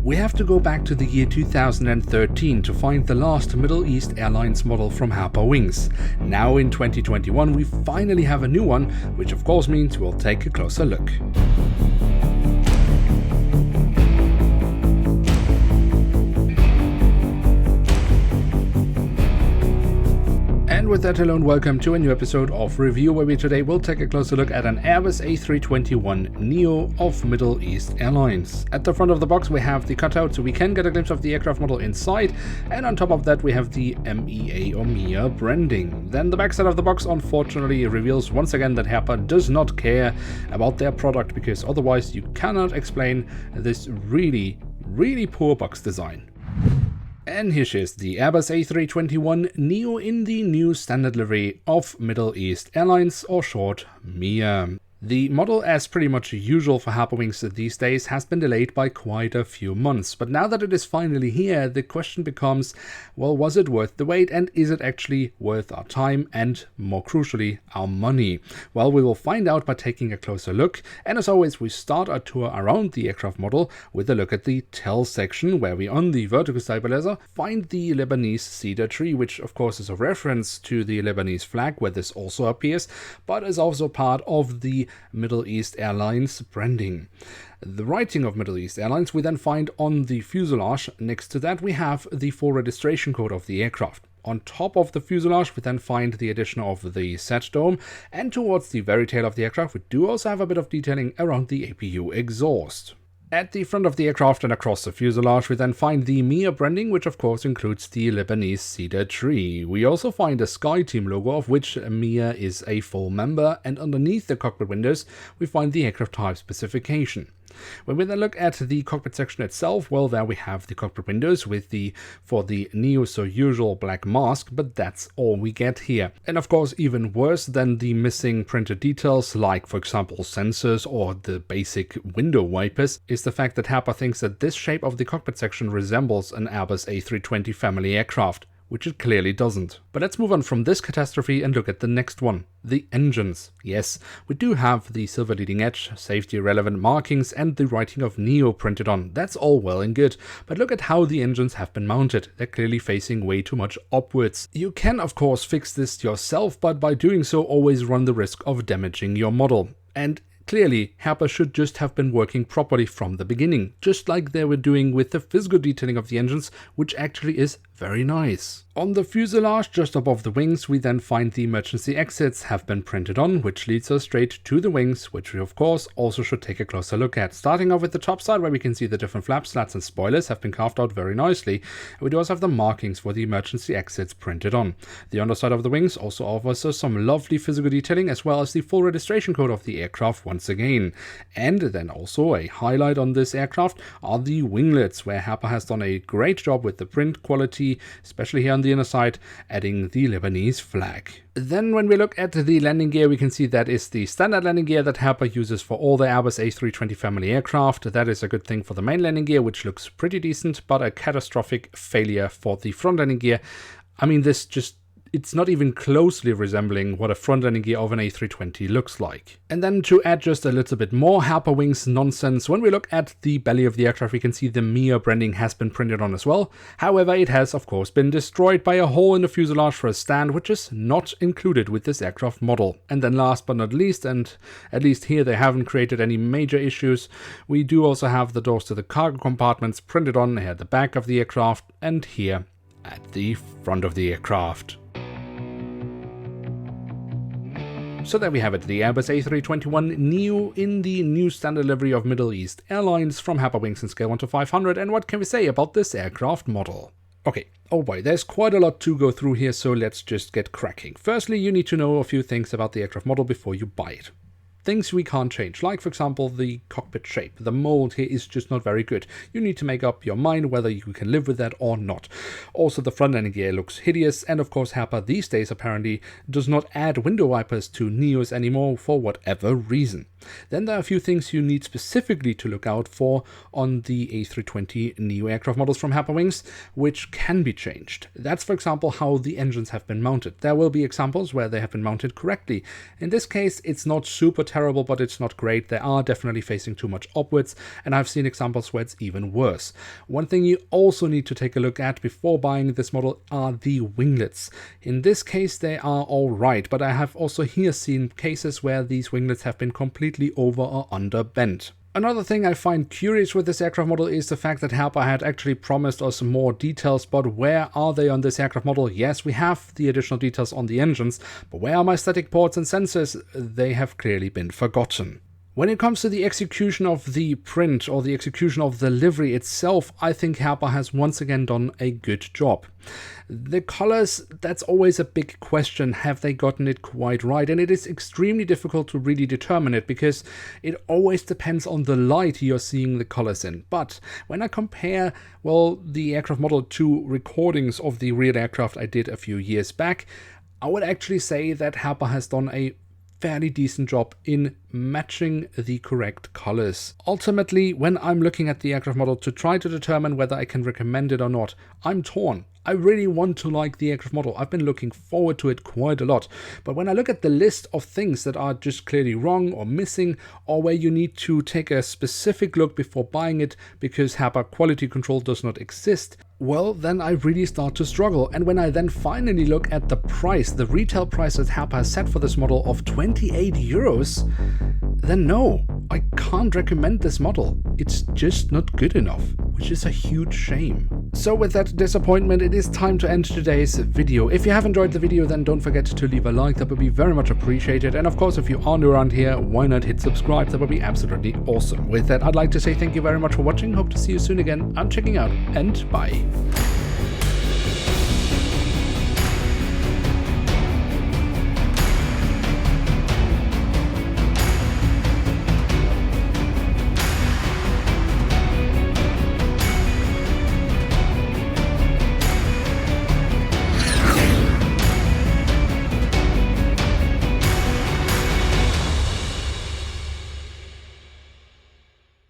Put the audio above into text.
We have to go back to the year 2013 to find the last Middle East Airlines model from Herpa Wings. Now in 2021 we finally have a new one, which of course means we'll take a closer look. And with that alone, welcome to a new episode of Review, where we today will take a closer look at an Airbus A321NEO of Middle East Airlines. At the front of the box we have the cutout so we can get a glimpse of the aircraft model inside, and on top of that we have the MEA or MEA branding. Then the backside of the box unfortunately reveals once again that Herpa does not care about their product, because otherwise you cannot explain this really poor box design. And here she is, the Airbus A321NEO in the new standard livery of Middle East Airlines, or short, MEA. The model, as pretty much usual for Herpa Wings these days, has been delayed by quite a few months. But now that it is finally here, the question becomes, well, was it worth the wait, and is it actually worth our time and, more crucially, our money? Well, we will find out by taking a closer look, and as always we start our tour around the aircraft model with a look at the tail section, where we, on the vertical stabilizer, find the Lebanese cedar tree, which of course is a reference to the Lebanese flag where this also appears, but is also part of the Middle East Airlines branding. The writing of Middle East Airlines we then find on the fuselage. Next to that we have the full registration code of the aircraft. On top of the fuselage we then find the addition of the set dome, and towards the very tail of the aircraft we do also have a bit of detailing around the APU exhaust. At the front of the aircraft and across the fuselage we then find the MEA branding, which of course includes the Lebanese cedar tree. We also find a SkyTeam logo, of which MEA is a full member, and underneath the cockpit windows we find the aircraft type specification. When we then look at the cockpit section itself, well, there we have the cockpit windows with the, for the NEO, so usual black mask, but that's all we get here. And of course, even worse than the missing printed details, like for example sensors or the basic window wipers, is the fact that Herpa thinks that this shape of the cockpit section resembles an Airbus A320 family aircraft, which it clearly doesn't. But let's move on from this catastrophe and look at the next one, the engines. Yes, we do have the silver leading edge, safety relevant markings, and the writing of NEO printed on. That's all well and good, but look at how the engines have been mounted. They're clearly facing way too much upwards. You can of course fix this yourself, but by doing so always run the risk of damaging your model. And clearly, Herpa should just have been working properly from the beginning, just like they were doing with the physical detailing of the engines, which actually is very nice. On the fuselage, just above the wings, we then find the emergency exits have been printed on, which leads us straight to the wings, which we of course also should take a closer look at. Starting off with the top side, where we can see the different flap slats and spoilers have been carved out very nicely. We do also have the markings for the emergency exits printed on. The underside of the wings also offers us some lovely physical detailing, as well as the full registration code of the aircraft once again. And then also a highlight on this aircraft are the winglets, where Herpa has done a great job with the print quality, especially here on the inner side, adding the Lebanese flag. Then when we look at the landing gear, we can see that is the standard landing gear that Herpa uses for all the Airbus A320 family aircraft. That is a good thing for the main landing gear, which looks pretty decent, but a catastrophic failure for the front landing gear. I mean, it's not even closely resembling what a front landing gear of an A320 looks like. And then to add just a little bit more Herpa Wings nonsense, when we look at the belly of the aircraft, we can see the MEA branding has been printed on as well. However, it has of course been destroyed by a hole in the fuselage for a stand, which is not included with this aircraft model. And then last but not least, and at least here they haven't created any major issues, we do also have the doors to the cargo compartments printed on here at the back of the aircraft and here at the front of the aircraft. So there we have it, the Airbus A321NEO in the new standard livery of Middle East Airlines from Herpa Wings in scale 1 to 500, and what can we say about this aircraft model? Okay, oh boy, there's quite a lot to go through here, so let's just get cracking. Firstly, you need to know a few things about the aircraft model before you buy it. Things we can't change, like for example the cockpit shape. The mold here is just not very good. You need to make up your mind whether you can live with that or not. Also, the front landing gear looks hideous, and of course Herpa these days apparently does not add window wipers to NEOs anymore for whatever reason. Then there are a few things you need specifically to look out for on the A320NEO aircraft models from Herpa Wings, which can be changed. That's for example how the engines have been mounted. There will be examples where they have been mounted correctly. In this case it's not super terrible, but it's not great. They are definitely facing too much upwards, and I've seen examples where it's even worse. One thing you also need to take a look at before buying this model are the winglets. In this case, they are all right, but I have also here seen cases where these winglets have been completely over or under bent. Another thing I find curious with this aircraft model is the fact that Herpa had actually promised us more details, but where are they on this aircraft model? Yes, we have the additional details on the engines, but where are my static ports and sensors? They have clearly been forgotten. When it comes to the execution of the print or the execution of the livery itself, I think Herpa has once again done a good job. The colors, that's always a big question. Have they gotten it quite right? And it is extremely difficult to really determine it because it always depends on the light you're seeing the colors in. But when I compare, well, the aircraft model to recordings of the real aircraft I did a few years back, I would actually say that Herpa has done a fairly decent job in matching the correct colors. Ultimately, when I'm looking at the aircraft model to try to determine whether I can recommend it or not, I'm torn. I really want to like the aircraft model. I've been looking forward to it quite a lot. But when I look at the list of things that are just clearly wrong or missing, or where you need to take a specific look before buying it because Herpa quality control does not exist, well, then I really start to struggle. And when I then finally look at the price, the retail price that Herpa has set for this model of 28 euros, then no, I can't recommend this model. It's just not good enough, which is a huge shame. So with that disappointment, it is time to end today's video. If you have enjoyed the video, then don't forget to leave a like. That would be very much appreciated. And of course, if you are new around here, why not hit subscribe? That would be absolutely awesome. With that, I'd like to say thank you very much for watching. Hope to see you soon again. I'm checking out, and bye.